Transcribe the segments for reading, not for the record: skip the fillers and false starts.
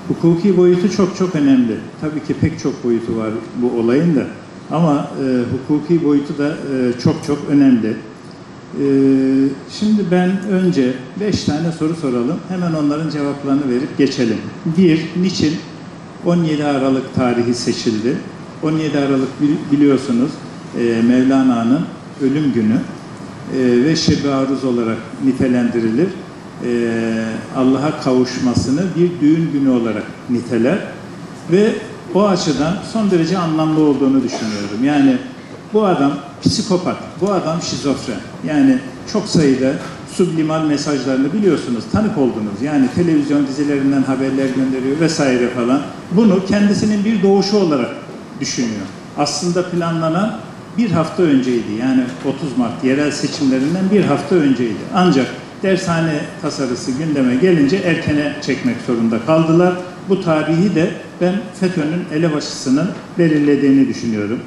Hukuki boyutu çok önemli. Tabii ki pek çok boyutu var bu olayın da. Ama hukuki boyutu da çok önemli. Şimdi ben önce 5 tane soru soralım. Hemen onların cevaplarını verip geçelim. 1. Niçin 17 Aralık tarihi seçildi? 17 Aralık biliyorsunuz Mevlana'nın ölüm günü ve Şeb-i Aruz olarak nitelendirilir. Allah'a kavuşmasını bir düğün günü olarak niteler ve o açıdan son derece anlamlı olduğunu düşünüyorum. Yani bu adam psikopat, bu adam şizofren. Yani çok sayıda sublimal mesajlarını biliyorsunuz, tanık oldunuz. Yani televizyon dizilerinden haberler gönderiyor vesaire falan. Bunu kendisinin bir doğuşu olarak düşünüyor. Aslında planlanan bir hafta önceydi. Yani 30 Mart yerel seçimlerinden bir hafta önceydi. Ancak dershane tasarısı gündeme gelince erkene çekmek zorunda kaldılar. Bu tarihi de ben FETÖ'nün elebaşısının belirlediğini düşünüyorum.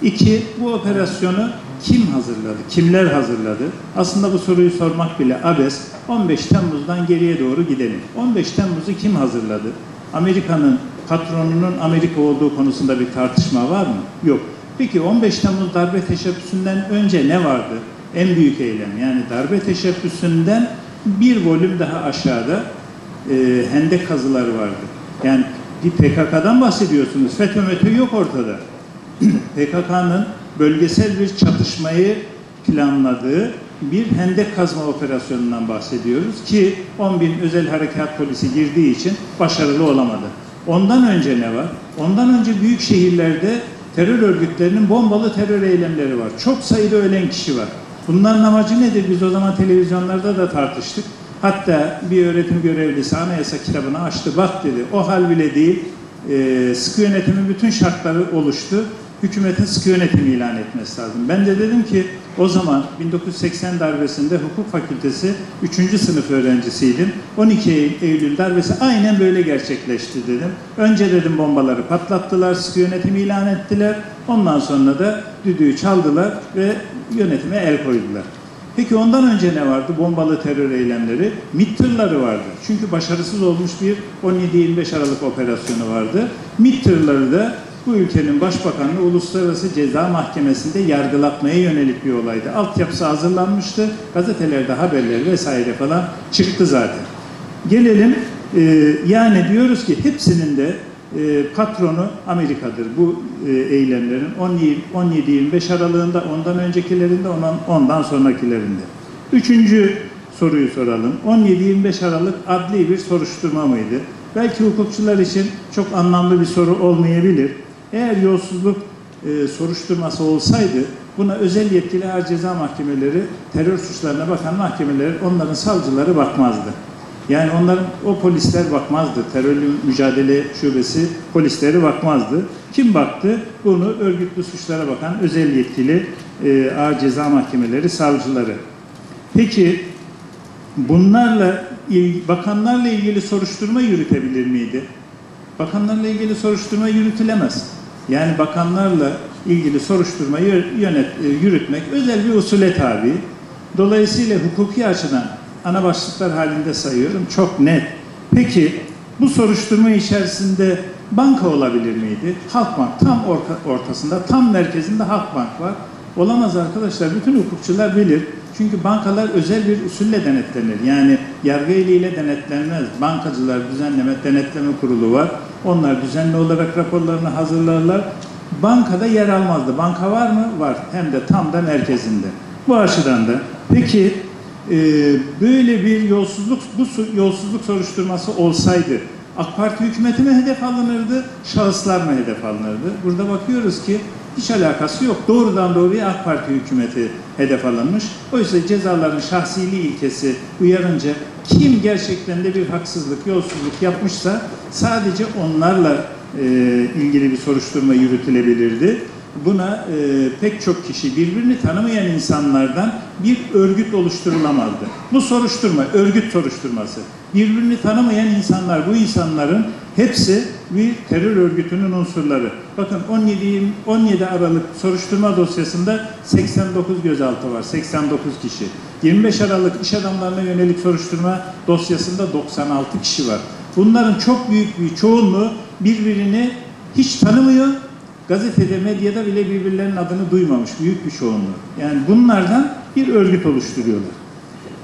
2. Bu operasyonu kim hazırladı? Kimler hazırladı? Aslında bu soruyu sormak bile abes. 15 Temmuz'dan geriye doğru gidelim. 15 Temmuz'u kim hazırladı? Amerika'nın patronunun Amerika olduğu konusunda bir tartışma var mı? Yok. Peki 15 Temmuz darbe teşebbüsünden önce ne vardı? En büyük eylem, yani darbe teşebbüsünden bir volüm daha aşağıda hendek kazıları vardı. Yani bir PKK'dan bahsediyorsunuz. FETÖ yok ortada. PKK'nın bölgesel bir çatışmayı planladığı bir hendek kazma operasyonundan bahsediyoruz ki 10.000 özel harekat polisi girdiği için başarılı olamadı. Ondan önce ne var? Ondan önce büyük şehirlerde terör örgütlerinin bombalı terör eylemleri var. Çok sayıda ölen kişi var. Bunların amacı nedir? Biz o zaman televizyonlarda da tartıştık. Hatta bir öğretim görevlisi anayasa kitabını açtı, bak dedi. O hal bile değil, sıkı yönetimin bütün şartları oluştu. Hükümetin sıkı yönetimi ilan etmesi lazım. Ben de dedim ki o zaman 1980 darbesinde hukuk fakültesi 3. sınıf öğrencisiydim. 12 Eylül darbesi aynen böyle gerçekleşti dedim. Önce dedim bombaları patlattılar, sıkı yönetimi ilan ettiler. Ondan sonra da düdüğü çaldılar ve yönetime el koydular. Peki ondan önce ne vardı? Bombalı terör eylemleri, MİT tırları vardı. Çünkü başarısız olmuş bir 17-25 Aralık operasyonu vardı. MİT tırları da bu ülkenin başbakanını Uluslararası Ceza Mahkemesi'nde yargılatmaya yönelik bir olaydı. Altyapısı hazırlanmıştı. Gazetelerde haberler vesaire falan çıktı zaten. Gelelim, yani diyoruz ki hepsinin de patronu Amerika'dır bu eylemlerin. 17-25 aralığında, ondan öncekilerinde, ondan sonrakilerinde. 3. soruyu soralım. 17-25 Aralık adli bir soruşturma mıydı? Belki hukukçular için çok anlamlı bir soru olmayabilir. Eğer yolsuzluk soruşturması olsaydı buna özel yetkili ağır ceza mahkemeleri, terör suçlarına bakan mahkemeler, onların savcıları bakmazdı. Yani onların, o polisler bakmazdı. Terörle mücadele şubesi polisleri bakmazdı. Kim baktı? Bunu örgütlü suçlara bakan özel yetkili ağır ceza mahkemeleri, savcıları. Peki bakanlarla ilgili soruşturma yürütebilir miydi? Bakanlarla ilgili soruşturma yürütülemez. Yani bakanlarla ilgili soruşturma yürütmek özel bir usule tabi. Dolayısıyla hukuki açıdan ana başlıklar halinde sayıyorum. Çok net. Peki bu soruşturma içerisinde banka olabilir miydi? Halkbank tam ortasında, tam merkezinde Halkbank var. Olamaz arkadaşlar. Bütün hukukçular bilir. Çünkü bankalar özel bir usulle denetlenir. Yani yargı eliyle denetlenmez. Bankacılar Düzenleme Denetleme Kurulu var. Onlar düzenli olarak raporlarını hazırlarlar. Bankada yer almazdı. Banka var mı? Var. Hem de tam da merkezinde. Bu açıdan da. Peki böyle bir yolsuzluk soruşturması olsaydı AK Parti hükümeti mi hedef alınırdı, şahıslar mı hedef alınırdı? Burada bakıyoruz ki hiç alakası yok. Doğrudan doğruya AK Parti hükümeti hedef alınmış. Oysa cezaların şahsiliği ilkesi uyarınca kim gerçekten de bir haksızlık, yolsuzluk yapmışsa sadece onlarla ilgili bir soruşturma yürütülebilirdi. Buna pek çok kişi, birbirini tanımayan insanlardan bir örgüt oluşturulamazdı. Bu soruşturma, örgüt soruşturması. Birbirini tanımayan insanlar, bu insanların hepsi bir terör örgütünün unsurları. Bakın 17 Aralık soruşturma dosyasında 89 gözaltı var, 89 kişi. 25 Aralık iş adamlarına yönelik soruşturma dosyasında 96 kişi var. Bunların çok büyük bir çoğunluğu birbirini hiç tanımıyor. Gazetede, medyada bile birbirlerinin adını duymamış büyük bir çoğunluğu. Yani bunlardan bir örgüt oluşturuyorlar.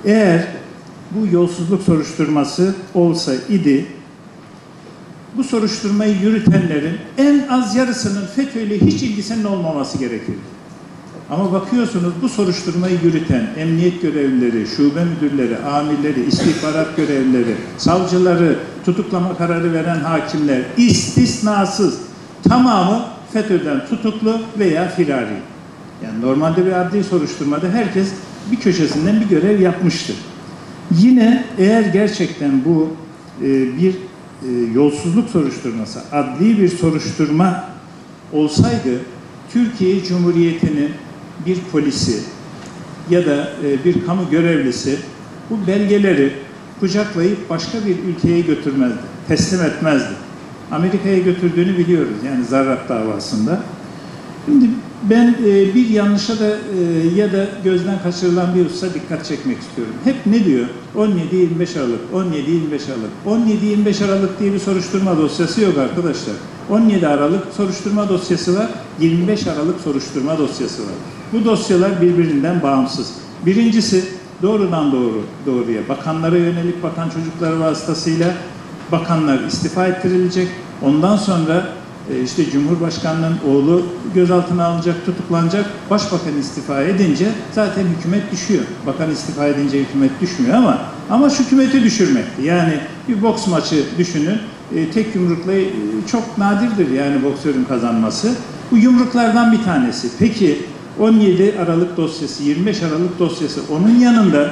Eğer bu yolsuzluk soruşturması olsa idi, bu soruşturmayı yürütenlerin en az yarısının FETÖ'yle hiç ilgisinin olmaması gerekirdi. Ama bakıyorsunuz bu soruşturmayı yürüten emniyet görevlileri, şube müdürleri, amirleri, istihbarat görevlileri, savcıları, tutuklama kararı veren hakimler istisnasız tamamı FETÖ'den tutuklu veya firari. Yani normalde bir adli soruşturmada herkes bir köşesinden bir görev yapmıştır. Yine eğer gerçekten bu bir yolsuzluk soruşturması, adli bir soruşturma olsaydı Türkiye Cumhuriyeti'nin bir polisi ya da bir kamu görevlisi bu belgeleri kucaklayıp başka bir ülkeye götürmezdi, teslim etmezdi. Amerika'ya götürdüğünü biliyoruz yani Zarrab davasında. Şimdi ben bir yanlışa da ya da gözden kaçırılan bir hususa dikkat çekmek istiyorum. Hep ne diyor? 17-25 Aralık, 17-25 Aralık. 17-25 Aralık diye bir soruşturma dosyası yok arkadaşlar. 17 Aralık soruşturma dosyası var, 25 Aralık soruşturma dosyası var. Bu dosyalar birbirinden bağımsız. Birincisi doğrudan doğruya bakanlara yönelik bakan çocukları vasıtasıyla bakanlar istifa ettirilecek. Ondan sonra işte Cumhurbaşkanı'nın oğlu gözaltına alınacak, tutuklanacak. Başbakan istifa edince zaten hükümet düşüyor. Bakan istifa edince hükümet düşmüyor ama şu hükümeti düşürmekti. Yani bir boks maçı düşünün. Tek yumrukla çok nadirdir yani boksörün kazanması. Bu yumruklardan bir tanesi. Peki 17 Aralık dosyası, 25 Aralık dosyası onun yanında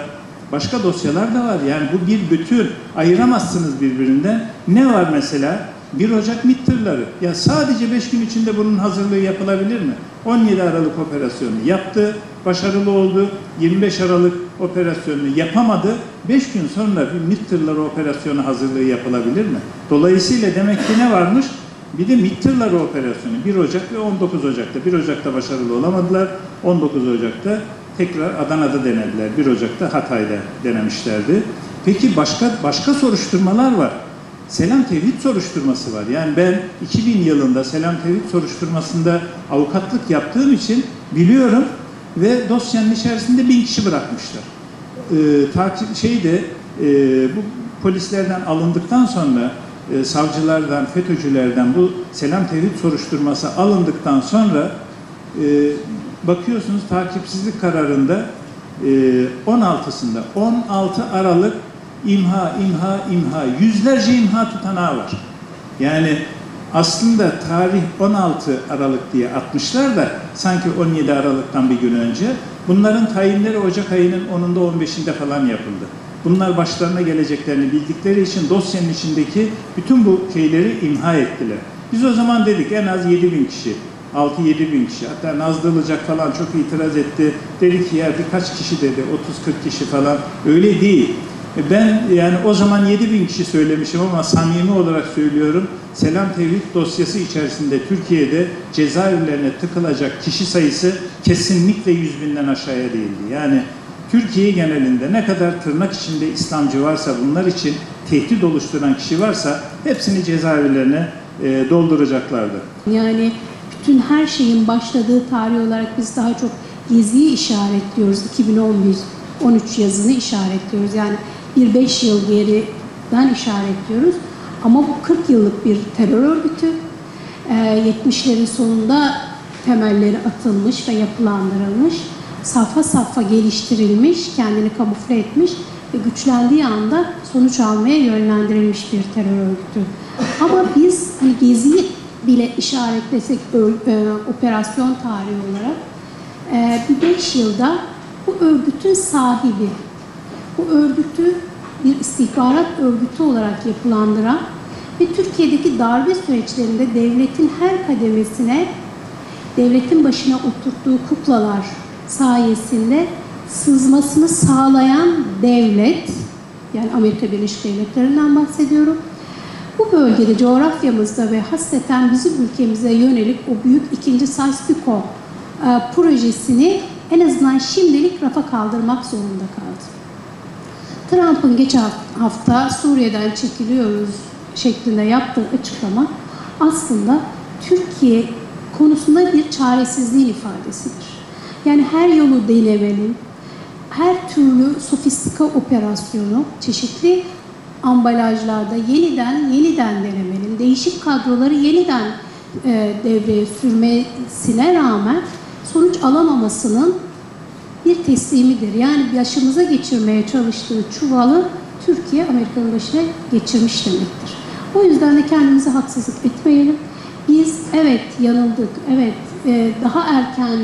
başka dosyalar da var. Yani bu bir bütün. Ayıramazsınız birbirinden. Ne var mesela? 1 Ocak MİT tırları. Ya sadece 5 gün içinde bunun hazırlığı yapılabilir mi? 17 Aralık operasyonu yaptı, başarılı oldu. 25 Aralık operasyonunu yapamadı. 5 gün sonra bir MİT tırları operasyonu hazırlığı yapılabilir mi? Dolayısıyla demek ki ne varmış? Bir de MİT tırları operasyonu 1 Ocak ve 19 Ocak'ta. 1 Ocak'ta başarılı olamadılar. 19 Ocak'ta tekrar Adana'da denediler. 1 Ocak'ta Hatay'da denemişlerdi. Peki başka soruşturmalar var. Selam Tevhid soruşturması var. Yani ben 2000 yılında Selam Tevhid soruşturmasında avukatlık yaptığım için biliyorum ve dosyanın içerisinde 1000 kişi bırakmışlar. Bu polislerden alındıktan sonra savcılardan, FETÖ'cülerden bu Selam Tevhid soruşturması alındıktan sonra bakıyorsunuz takipsizlik kararında 16'sında 16 Aralık imha, yüzlerce imha tutanağı var. Yani aslında tarih 16 Aralık diye atmışlar da sanki 17 Aralık'tan bir gün önce. Bunların tayinleri Ocak ayının 10'unda 15'inde falan yapıldı. Bunlar başlarına geleceklerini bildikleri için dosyanın içindeki bütün bu şeyleri imha ettiler. Biz o zaman dedik en az 7.000 kişi, 6-7 bin kişi. Hatta Nazlı Ilıcak falan çok itiraz etti. Dedi ki ya birkaç kişi dedi, 30-40 kişi falan. Öyle değil. Ben yani o zaman 7.000 kişi söylemişim ama samimi olarak söylüyorum. Selam Tevhid dosyası içerisinde Türkiye'de cezaevlerine tıkılacak kişi sayısı kesinlikle 100.000'den aşağıya değildi. Yani Türkiye genelinde ne kadar tırnak içinde İslamcı varsa, bunlar için tehdit oluşturan kişi varsa hepsini cezaevlerine dolduracaklardı. Yani bütün her şeyin başladığı tarih olarak biz daha çok Gezi'yi işaretliyoruz. 2011-13 yazını işaretliyoruz. Yani bir 5 yıl geriden işaretliyoruz. Ama bu 40 yıllık bir terör örgütü. 70'lerin sonunda temelleri atılmış ve yapılandırılmış. Safha safha geliştirilmiş, kendini kamufle etmiş ve güçlendiği anda sonuç almaya yönlendirilmiş bir terör örgütü. Ama biz hani Gezi'yi bile işaretlesek operasyon tarihi olarak bir 5 yılda bu örgütün sahibi, bu örgütü bir istihbarat örgütü olarak yapılandıran ve Türkiye'deki darbe süreçlerinde devletin her kademesine, devletin başına oturttuğu kuklalar sayesinde sızmasını sağlayan devlet, yani Amerika Birleşik Devletleri'nden bahsediyorum. Bu bölgede, coğrafyamızda ve hasreten bizim ülkemize yönelik o büyük 2. Sykes-Picot projesini en azından şimdilik rafa kaldırmak zorunda kaldı. Trump'ın geçen hafta Suriye'den çekiliyoruz şeklinde yaptığı açıklama aslında Türkiye konusunda bir çaresizliğin ifadesidir. Yani her yolu denemenin, her türlü sofistika operasyonu çeşitli ambalajlarda yeniden denemenin, değişik kadroları yeniden devreye sürmesine rağmen sonuç alamamasının bir teslimidir. Yani başımıza geçirmeye çalıştığı çuvalı Türkiye Amerika'nın başına geçirmiş demektir. O yüzden de kendimize haksızlık etmeyelim. Biz evet yanıldık, evet daha erken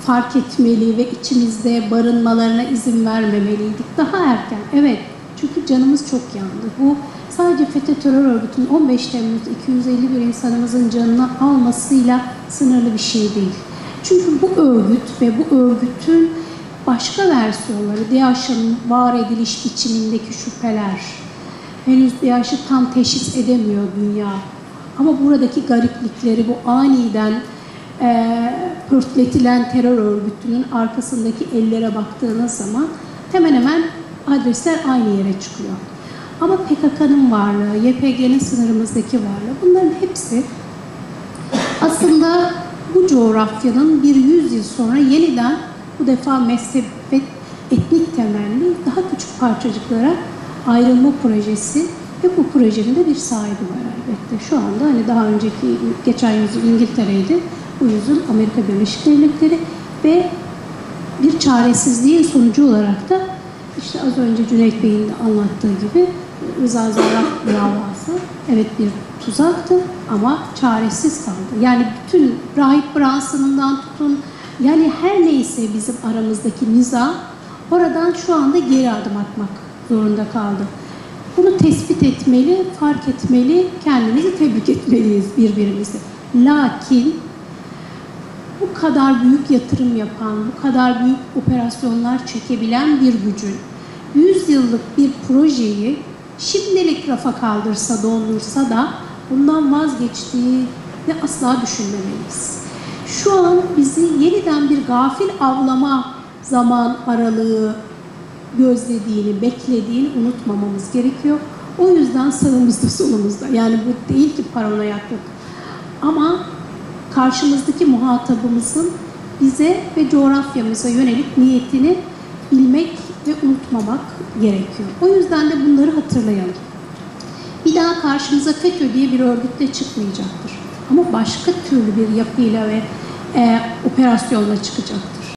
fark etmeli ve içimizde barınmalarına izin vermemeliydik. Daha erken, evet. Çünkü canımız çok yandı. Bu sadece FETÖ terör örgütünün 15 Temmuz 251 insanımızın canını almasıyla sınırlı bir şey değil. Çünkü bu örgüt ve bu örgütün başka versiyonları, DAEŞ'ın var ediliş biçimindeki şüpheler, henüz DAEŞ'i tam teşhis edemiyor dünya. Ama buradaki gariplikleri, bu aniden pörtletilen terör örgütünün arkasındaki ellere baktığınız zaman hemen hemen adresler aynı yere çıkıyor. Ama PKK'nın varlığı, YPG'nin sınırımızdaki varlığı, bunların hepsi aslında bu coğrafyanın bir 100 yıl sonra yeniden bu defa mezhep ve etnik temelli daha küçük parçacıklara ayrılma projesi ve bu projenin de bir sahibi var elbette. Şu anda hani daha önceki geçen yüzyıl İngiltere'ydi, bu yüzyıl Amerika Birleşik Devletleri ve bir çaresizliğin sonucu olarak da işte az önce Cüneyt Bey'in de anlattığı gibi Rıza Zarrab davası evet bir tuzaktı ama çaresiz kaldı. Yani bütün Rahip Branson'dan tutun, yani her neyse bizim aramızdaki niza oradan şu anda geri adım atmak zorunda kaldı. Bunu tespit etmeli, fark etmeli, kendimizi tebrik etmeliyiz birbirimizi. Lakin bu kadar büyük yatırım yapan, bu kadar büyük operasyonlar çekebilen bir gücün 100 yıllık bir projeyi şimdilik rafa kaldırsa, dondursa da bundan vazgeçtiğini asla düşünmemeliyiz. Şu an bizi yeniden bir gafil avlama zaman aralığı gözlediğini, beklediğini unutmamamız gerekiyor. O yüzden sağımızda solumuzda. Yani bu değil ki paranoyaklık. Ama karşımızdaki muhatabımızın bize ve coğrafyamıza yönelik niyetini bilmek ve unutmamak gerekiyor. O yüzden de bunları hatırlayalım. Bir daha karşımıza FETÖ diye bir örgütle çıkmayacaktır. Ama başka türlü bir yapıyla ve operasyonla çıkacaktır.